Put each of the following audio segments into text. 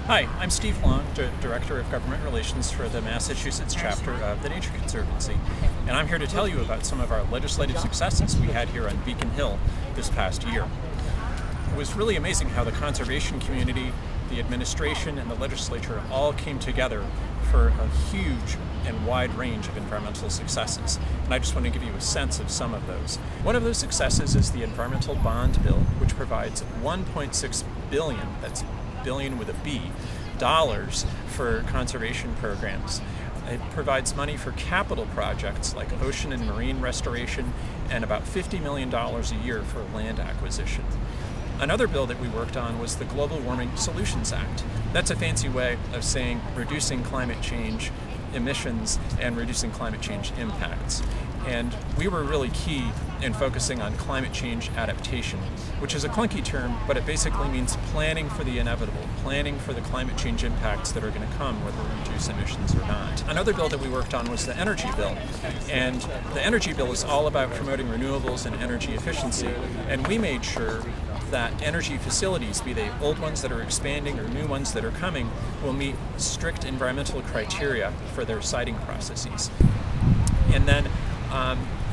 Hi, I'm Steve Long, Director of Government Relations for the Massachusetts chapter of the Nature Conservancy, and I'm here to tell you about some of our legislative successes we had here on Beacon Hill this past year. It was really amazing how the conservation community, the administration, and the legislature all came together for a huge and wide range of environmental successes, and I just want to give you a sense of some of those. One of those successes is the Environmental Bond Bill, which provides $1.6 billion, that's billion with a B, dollars for conservation programs. It provides money for capital projects like ocean and marine restoration and about $50 million a year for land acquisition. Another bill that we worked on was the Global Warming Solutions Act. That's a fancy way of saying reducing climate change emissions and reducing climate change impacts. And we were really key in focusing on climate change adaptation, which is a clunky term, but it basically means planning for the inevitable, planning for the climate change impacts that are going to come whether we reduce emissions or not. Another bill that we worked on was the energy bill. And the energy bill is all about promoting renewables and energy efficiency. And we made sure that energy facilities, be they old ones that are expanding or new ones that are coming, will meet strict environmental criteria for their siting processes. And then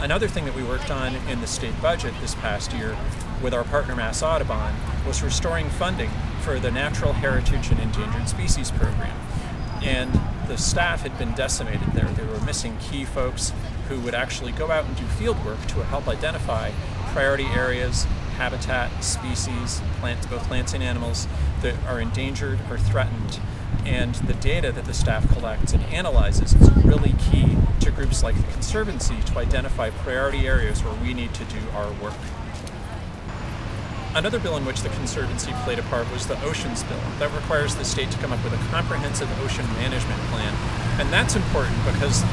another thing that we worked on in the state budget this past year with our partner Mass Audubon was restoring funding for the Natural Heritage and Endangered Species Program. And the staff had been decimated there. They were missing key folks who would actually go out and do field work to help identify priority areas, habitat, species, both plants and animals that are endangered or threatened. And the data that the staff collects and analyzes is really key to groups like the Conservancy to identify priority areas where we need to do our work. Another bill in which the Conservancy played a part was the Oceans Bill. That requires the state to come up with a comprehensive ocean management plan. And that's important because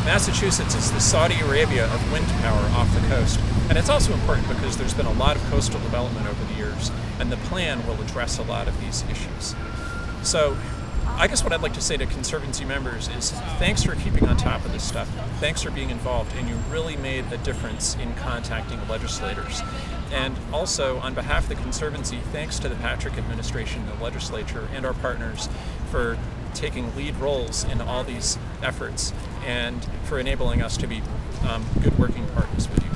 Massachusetts is the Saudi Arabia of wind power off the coast. And it's also important because there's been a lot of coastal development over the years, and the plan will address a lot of these issues. So I guess what I'd like to say to Conservancy members is thanks for keeping on top of this stuff. Thanks for being involved, and you really made a difference in contacting legislators. And also, on behalf of the Conservancy, thanks to the Patrick administration, the legislature, and our partners for taking lead roles in all these efforts and for enabling us to be good working partners with you.